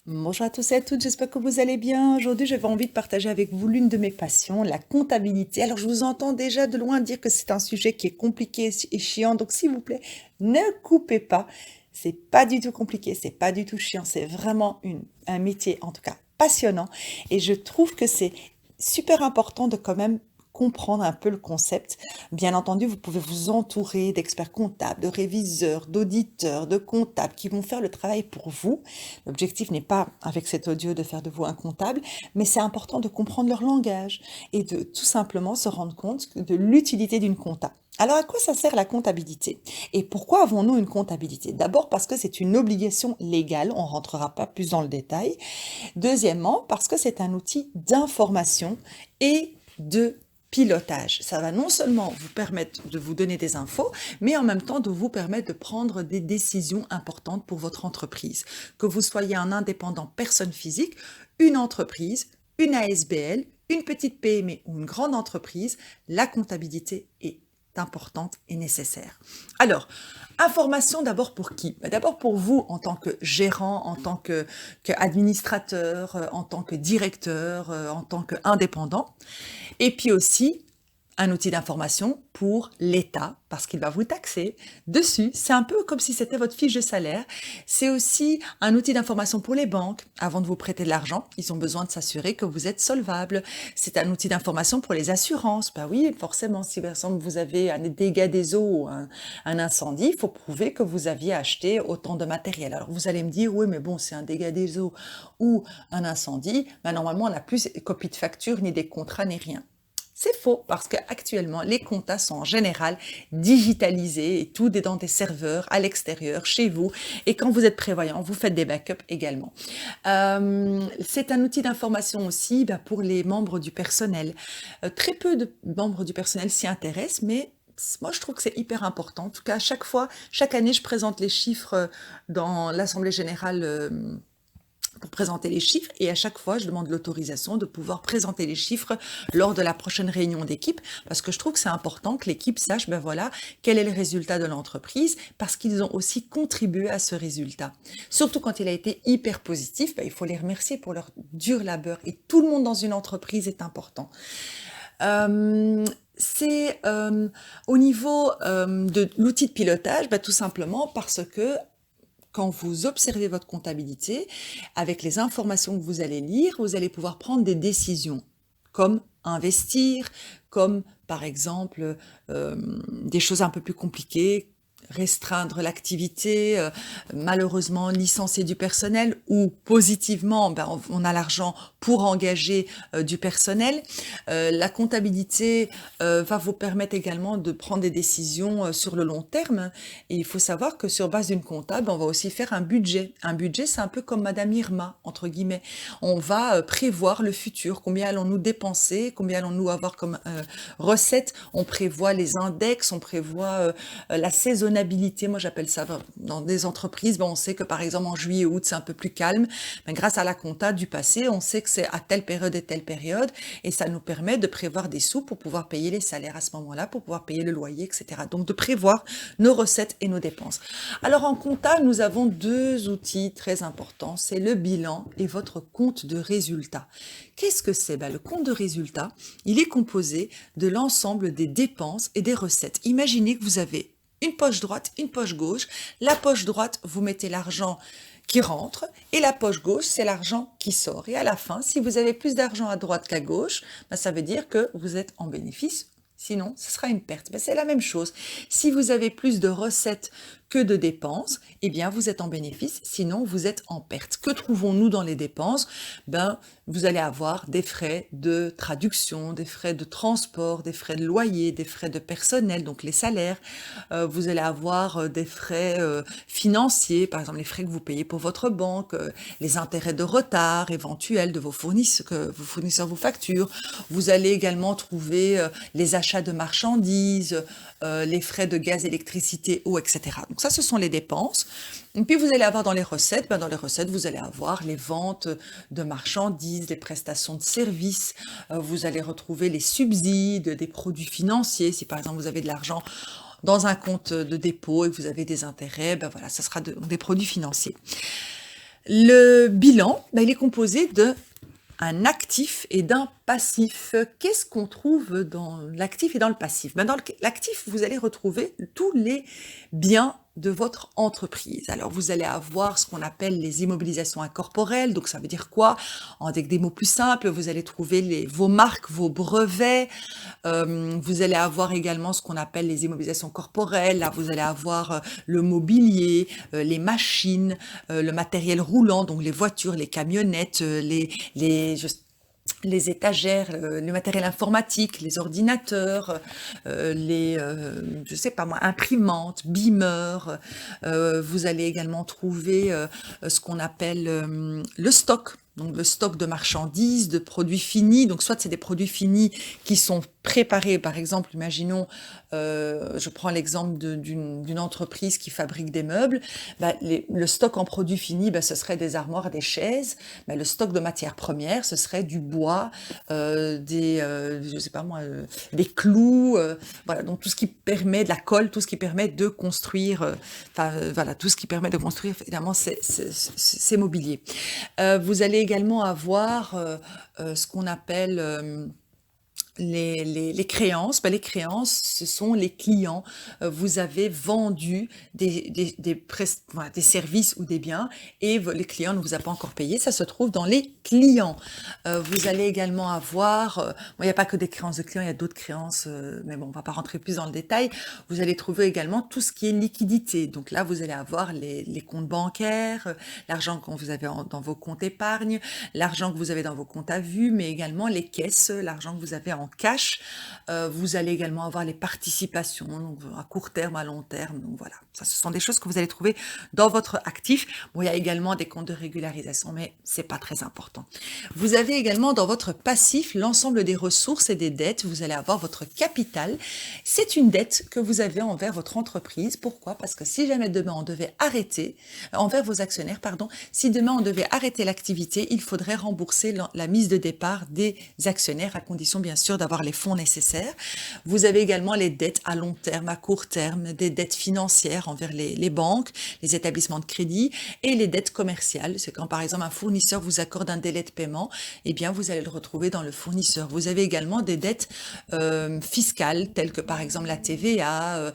Bonjour à tous et à toutes, j'espère que vous allez bien. Aujourd'hui, j'avais envie de partager avec vous l'une de mes passions, la comptabilité. Alors, je vous entends déjà de loin dire que c'est un sujet qui est compliqué et chiant, donc s'il vous plaît, ne coupez pas. C'est pas du tout compliqué, c'est pas du tout chiant, c'est vraiment un métier, en tout cas passionnant. Et je trouve que c'est super important de quand même comprendre un peu le concept. Bien entendu, vous pouvez vous entourer d'experts comptables, de réviseurs, d'auditeurs, de comptables qui vont faire le travail pour vous. L'objectif n'est pas, avec cet audio, de faire de vous un comptable, mais c'est important de comprendre leur langage et de tout simplement se rendre compte de l'utilité d'une compta. Alors, à quoi ça sert la comptabilité? Et pourquoi avons-nous une comptabilité? D'abord parce que c'est une obligation légale, on ne rentrera pas plus dans le détail. Deuxièmement, parce que c'est un outil d'information et de pilotage. Ça va non seulement vous permettre de vous donner des infos, mais en même temps de vous permettre de prendre des décisions importantes pour votre entreprise. Que vous soyez un indépendant personne physique, une entreprise, une ASBL, une petite PME ou une grande entreprise, la comptabilité est importante et nécessaire. Alors, information d'abord pour qui? D'abord pour vous en tant que gérant, en tant qu'administrateur, en tant que directeur, en tant qu'indépendant. Et puis aussi, un outil d'information pour l'État, parce qu'il va vous taxer dessus. C'est un peu comme si c'était votre fiche de salaire. C'est aussi un outil d'information pour les banques. Avant de vous prêter de l'argent, ils ont besoin de s'assurer que vous êtes solvable. C'est un outil d'information pour les assurances. Ben oui, forcément, si par exemple vous avez un dégât des eaux ou un incendie, il faut prouver que vous aviez acheté autant de matériel. Alors vous allez me dire, oui, mais bon, c'est un dégât des eaux ou un incendie. Ben, normalement, on n'a plus copie de facture, ni des contrats, ni rien. C'est faux, parce qu'actuellement, les comptas sont en général digitalisés et tout est dans des serveurs à l'extérieur, chez vous. Et quand vous êtes prévoyant, vous faites des backups également. C'est un outil d'information aussi pour les membres du personnel. Très peu de membres du personnel s'y intéressent, mais moi, je trouve que c'est hyper important. En tout cas, à chaque fois, chaque année, je présente les chiffres dans l'Assemblée générale pour présenter les chiffres et à chaque fois, je demande l'autorisation de pouvoir présenter les chiffres lors de la prochaine réunion d'équipe parce que je trouve que c'est important que l'équipe sache, ben voilà, quel est le résultat de l'entreprise parce qu'ils ont aussi contribué à ce résultat. Surtout quand il a été hyper positif, ben, il faut les remercier pour leur dur labeur et tout le monde dans une entreprise est important. C'est au niveau de l'outil de pilotage, tout simplement parce que quand vous observez votre comptabilité, avec les informations que vous allez lire, vous allez pouvoir prendre des décisions, comme investir, comme par exemple des choses un peu plus compliquées, restreindre l'activité, malheureusement licencier du personnel ou positivement, on a l'argent pour engager du personnel. La comptabilité va vous permettre également de prendre des décisions sur le long terme. Et il faut savoir que sur base d'une comptable, on va aussi faire un budget. Un budget, c'est un peu comme Madame Irma, entre guillemets. On va prévoir le futur, combien allons-nous dépenser, combien allons-nous avoir comme recettes. On prévoit les index, on prévoit la saisonnalité. Moi, j'appelle ça dans des entreprises. On sait que par exemple en juillet août, c'est un peu plus calme. Mais grâce à la compta du passé, on sait que c'est à telle période et telle période. Et ça nous permet de prévoir des sous pour pouvoir payer les salaires à ce moment-là, pour pouvoir payer le loyer, etc. Donc, de prévoir nos recettes et nos dépenses. Alors, en compta, nous avons deux outils très importants. C'est le bilan et votre compte de résultat. Qu'est-ce que c'est? Le compte de résultat, il est composé de l'ensemble des dépenses et des recettes. Imaginez que vous avez une poche droite, une poche gauche. La poche droite, vous mettez l'argent qui rentre et la poche gauche, c'est l'argent qui sort. Et à la fin, si vous avez plus d'argent à droite qu'à gauche, ça veut dire que vous êtes en bénéfice. Sinon, ce sera une perte. C'est la même chose. Si vous avez plus de recettes que de dépenses, eh bien, vous êtes en bénéfice. Sinon, vous êtes en perte. Que trouvons-nous dans les dépenses? Vous allez avoir des frais de traduction, des frais de transport, des frais de loyer, des frais de personnel, donc les salaires. Vous allez avoir des frais financiers, par exemple les frais que vous payez pour votre banque, les intérêts de retard éventuels de vos fournisseurs, que vos fournisseurs vous facturent. Vous allez également trouver les achats de marchandises, les frais de gaz, électricité, eau, etc. Donc ça, ce sont les dépenses. Et puis vous allez avoir dans les recettes, vous allez avoir les ventes de marchandises, les prestations de services, vous allez retrouver les subsides des produits financiers. Si par exemple vous avez de l'argent dans un compte de dépôt et que vous avez des intérêts, ça sera des produits financiers. Le bilan, il est composé d'un actif et d'un passif. Qu'est-ce qu'on trouve dans l'actif et dans le passif? Dans l'actif, vous allez retrouver tous les biens de votre entreprise. Alors, vous allez avoir ce qu'on appelle les immobilisations incorporelles. Donc, ça veut dire quoi? Avec des mots plus simples, vous allez trouver vos marques, vos brevets. Vous allez avoir également ce qu'on appelle les immobilisations corporelles. Là, vous allez avoir le mobilier, les machines, le matériel roulant, donc les voitures, les camionnettes, les étagères, le matériel informatique, les ordinateurs, je sais pas moi, imprimantes, beamers. Vous allez également trouver ce qu'on appelle le stock. Donc le stock de marchandises, de produits finis. Donc soit c'est des produits finis qui sont préparés. Par exemple, imaginons, je prends l'exemple d'une entreprise qui fabrique des meubles. Le stock en produits finis, ce serait des armoires, des chaises. Le stock de matières premières, ce serait du bois, je sais pas moi, des clous. Voilà, donc tout ce qui permet de la colle, tout ce qui permet de construire. Voilà, tout ce qui permet de construire évidemment ces mobiliers. Vous allez également avoir ce qu'on appelle les créances. Les créances, ce sont les clients. Vous avez vendu des services ou des biens et les clients ne vous a pas encore payé. Ça se trouve dans les clients. Vous allez également avoir, il n'y a pas que des créances de clients, il y a d'autres créances, mais bon, on ne va pas rentrer plus dans le détail. Vous allez trouver également tout ce qui est liquidité. Donc là, vous allez avoir les comptes bancaires, l'argent que vous avez dans vos comptes épargne, l'argent que vous avez dans vos comptes à vue, mais également les caisses, l'argent que vous avez en cash. Vous allez également avoir les participations, donc à court terme, à long terme. Donc voilà, ça, ce sont des choses que vous allez trouver dans votre actif. Bon, il y a également des comptes de régularisation, mais c'est pas très important. Vous avez également dans votre passif l'ensemble des ressources et des dettes. Vous allez avoir votre capital. C'est une dette que vous avez envers votre entreprise. Pourquoi? Parce que si jamais demain on devait arrêter, envers vos actionnaires, pardon, si demain on devait arrêter l'activité, il faudrait rembourser la mise de départ des actionnaires, à condition bien sûr d'avoir les fonds nécessaires. Vous avez également les dettes à long terme, à court terme, des dettes financières envers les banques, les établissements de crédit et les dettes commerciales. C'est quand par exemple un fournisseur vous accorde un délai de paiement, eh bien vous allez le retrouver dans le fournisseur. Vous avez également des dettes fiscales telles que par exemple la TVA,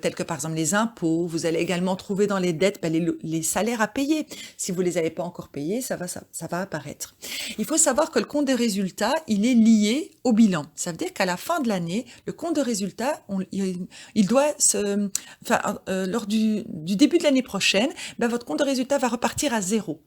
telles que par exemple les impôts. Vous allez également trouver dans les dettes les salaires à payer. Si vous les avez pas encore payés, ça va apparaître. Il faut savoir que le compte de résultat, il est lié au bilan. Ça veut dire qu'à la fin de l'année, le compte de résultat, il doit lors du début de l'année prochaine, votre compte de résultat va repartir à zéro.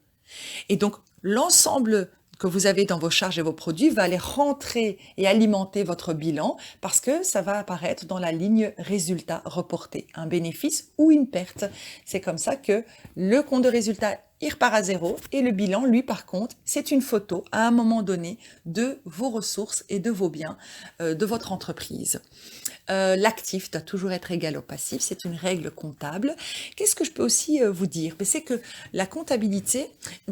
Et donc, l'ensemble que vous avez dans vos charges et vos produits va aller rentrer et alimenter votre bilan parce que ça va apparaître dans la ligne résultat reporté, un bénéfice ou une perte. C'est comme ça que le compte de résultat il repart à zéro et le bilan, lui, par contre, c'est une photo à un moment donné de vos ressources et de vos biens de votre entreprise. L'actif doit toujours être égal au passif, c'est une règle comptable. Qu'est-ce que je peux aussi vous dire? C'est que la comptabilité,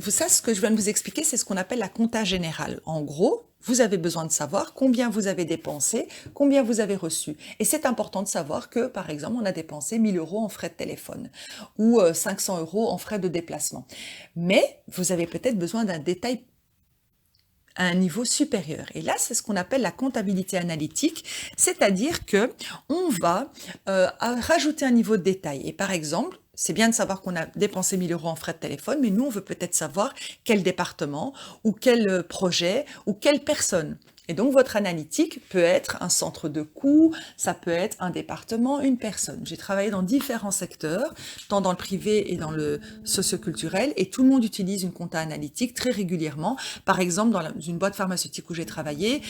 ça, ce que je viens de vous expliquer, c'est ce qu'on appelle la compta générale. En gros, vous avez besoin de savoir combien vous avez dépensé, combien vous avez reçu. Et c'est important de savoir que, par exemple, on a dépensé 1 000 € en frais de téléphone ou 500 € en frais de déplacement. Mais vous avez peut-être besoin d'un détail à un niveau supérieur. Et là, c'est ce qu'on appelle la comptabilité analytique, c'est-à-dire que on va rajouter un niveau de détail. Et par exemple, c'est bien de savoir qu'on a dépensé 1 000 € en frais de téléphone, mais nous, on veut peut-être savoir quel département ou quel projet ou quelle personne. Et donc, votre analytique peut être un centre de coûts, ça peut être un département, une personne. J'ai travaillé dans différents secteurs, tant dans le privé et dans le socioculturel, et tout le monde utilise une compta analytique très régulièrement. Par exemple, dans une boîte pharmaceutique où j'ai travaillé,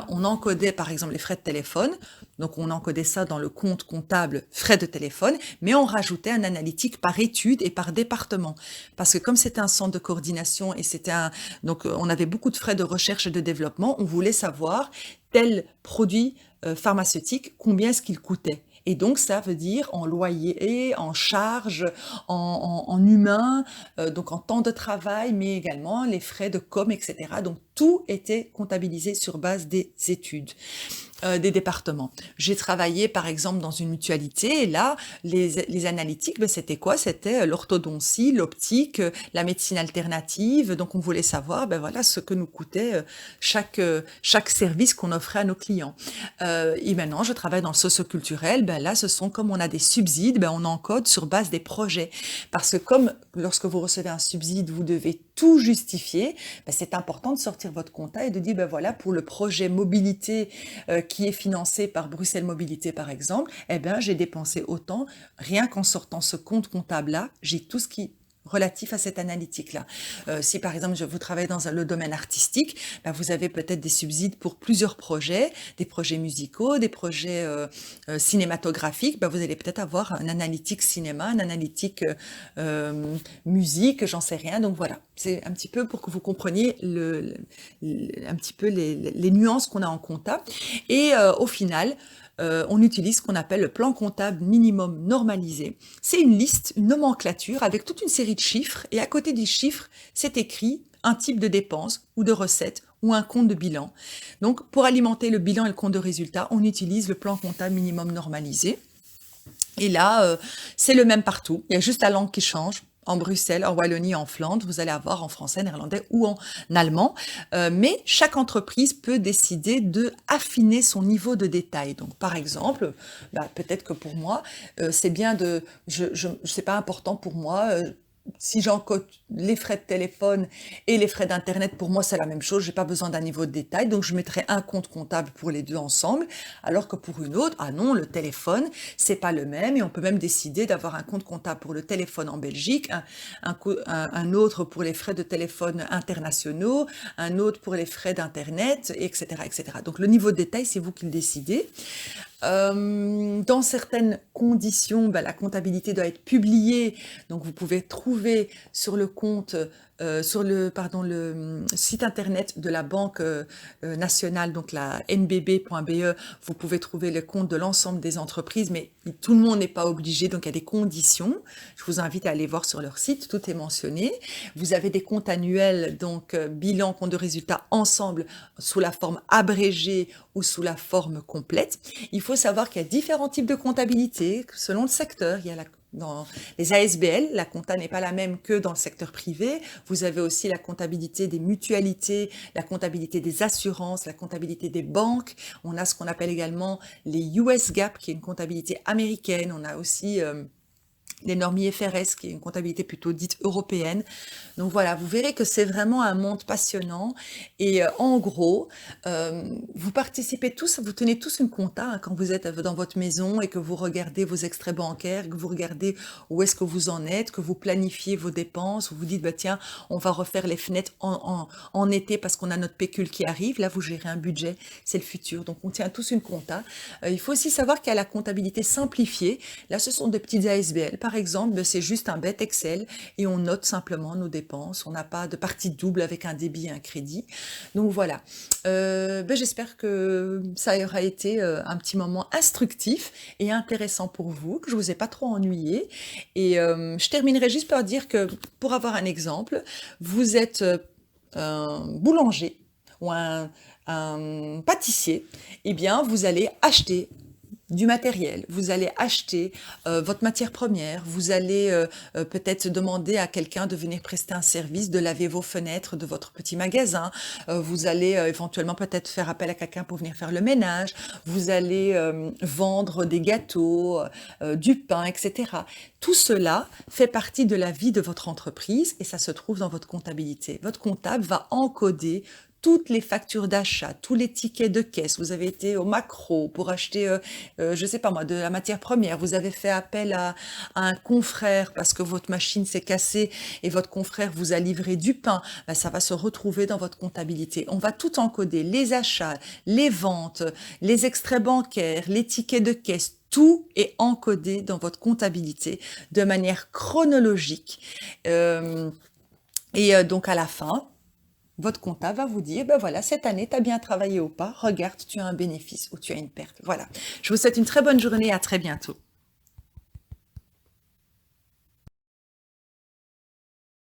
on encodait par exemple les frais de téléphone, donc on encodait ça dans le compte comptable frais de téléphone, mais on rajoutait un analytique par étude et par département. Parce que comme c'était un centre de coordination et donc on avait beaucoup de frais de recherche et de développement, on voulait savoir tel produit pharmaceutique, combien est-ce qu'il coûtait. Et donc, ça veut dire en loyer, en charge, en humain, donc en temps de travail, mais également les frais de com, etc. Donc, tout était comptabilisé sur base des études. des départements. J'ai travaillé par exemple dans une mutualité et là, les analytiques, ben, c'était quoi? C'était l'orthodontie, l'optique, la médecine alternative. Donc on voulait savoir ben, voilà, ce que nous coûtait chaque service qu'on offrait à nos clients. Et maintenant, je travaille dans le socioculturel. Ben, là, ce sont comme on a des subsides, ben, on encode sur base des projets. Parce que comme lorsque vous recevez un subside, vous devez tout justifier, ben, c'est important de sortir votre compta et de dire, ben voilà, pour le projet mobilité qui est financé par Bruxelles Mobilité, par exemple, eh bien, j'ai dépensé autant, rien qu'en sortant ce compte comptable-là, j'ai tout ce qui relatif à cette analytique-là. Si par exemple vous travaillez dans le domaine artistique, ben, vous avez peut-être des subsides pour plusieurs projets, des projets musicaux, des projets cinématographiques, ben, vous allez peut-être avoir un analytique cinéma, un analytique musique, j'en sais rien. Donc voilà, c'est un petit peu pour que vous compreniez un petit peu les nuances qu'on a en compta. Et au final, on utilise ce qu'on appelle le plan comptable minimum normalisé. C'est une liste, une nomenclature avec toute une série de chiffres et à côté des chiffres, c'est écrit un type de dépense ou de recette ou un compte de bilan. Donc pour alimenter le bilan et le compte de résultat, on utilise le plan comptable minimum normalisé. Et là, c'est le même partout. Il y a juste la langue qui change. En Bruxelles, en Wallonie, en Flandre, vous allez avoir en français, néerlandais ou en allemand. Mais chaque entreprise peut décider de affiner son niveau de détail. Donc, par exemple, bah, peut-être que pour moi, c'est bien de, c'est pas important pour moi. Si j'encode les frais de téléphone et les frais d'internet, pour moi c'est la même chose, j'ai pas besoin d'un niveau de détail, donc je mettrai un compte comptable pour les deux ensemble, alors que pour une autre, ah non, le téléphone c'est pas le même, et on peut même décider d'avoir un compte comptable pour le téléphone en Belgique, un autre pour les frais de téléphone internationaux, un autre pour les frais d'internet, etc., etc. Donc le niveau de détail c'est vous qui le décidez. Dans certaines conditions, ben, la comptabilité doit être publiée, donc vous pouvez trouver sur le compte, sur le site internet de la Banque nationale, donc la nbb.be, vous pouvez trouver le compte de l'ensemble des entreprises, mais tout le monde n'est pas obligé, donc il y a des conditions. Je vous invite à aller voir sur leur site, tout est mentionné. Vous avez des comptes annuels, donc bilan, compte de résultats ensemble, sous la forme abrégée ou sous la forme complète. Il faut savoir qu'il y a différents types de comptabilité selon le secteur. Il y a dans les ASBL, la compta n'est pas la même que dans le secteur privé. Vous avez aussi la comptabilité des mutualités, la comptabilité des assurances, la comptabilité des banques. On a ce qu'on appelle également les US GAAP, qui est une comptabilité américaine. On a aussi les normes IFRS, qui est une comptabilité plutôt dite européenne. Donc voilà, vous verrez que c'est vraiment un monde passionnant. Et en gros, vous participez tous, vous tenez tous une compta hein, quand vous êtes dans votre maison et que vous regardez vos extraits bancaires, que vous regardez où est-ce que vous en êtes, que vous planifiez vos dépenses, vous vous dites, bah, tiens, on va refaire les fenêtres en été parce qu'on a notre pécule qui arrive. Là, vous gérez un budget, c'est le futur. Donc on tient tous une compta. Il faut aussi savoir qu'il y a la comptabilité simplifiée. Là, ce sont des petites ASBL. Par exemple, c'est juste un bête Excel et on note simplement nos dépenses. On n'a pas de partie double avec un débit et un crédit. Donc voilà. J'espère que ça aura été un petit moment instructif et intéressant pour vous, que je vous ai pas trop ennuyé. Et je terminerai juste par dire que, pour avoir un exemple, vous êtes un boulanger ou un pâtissier, eh bien, vous allez acheter du matériel, vous allez acheter votre matière première, vous allez peut-être demander à quelqu'un de venir prester un service, de laver vos fenêtres de votre petit magasin, vous allez éventuellement peut-être faire appel à quelqu'un pour venir faire le ménage, vous allez vendre des gâteaux, du pain, etc. Tout cela fait partie de la vie de votre entreprise et ça se trouve dans votre comptabilité. Votre comptable va encoder toutes les factures d'achat, tous les tickets de caisse. Vous avez été au Macro pour acheter, je sais pas moi, de la matière première. Vous avez fait appel à un confrère parce que votre machine s'est cassée et votre confrère vous a livré du pain. Ben, ça va se retrouver dans votre comptabilité. On va tout encoder, les achats, les ventes, les extraits bancaires, les tickets de caisse. Tout est encodé dans votre comptabilité de manière chronologique. Donc à la fin, votre comptable va vous dire, ben voilà, cette année, tu as bien travaillé ou pas, regarde, tu as un bénéfice ou tu as une perte. Voilà. Je vous souhaite une très bonne journée et à très bientôt.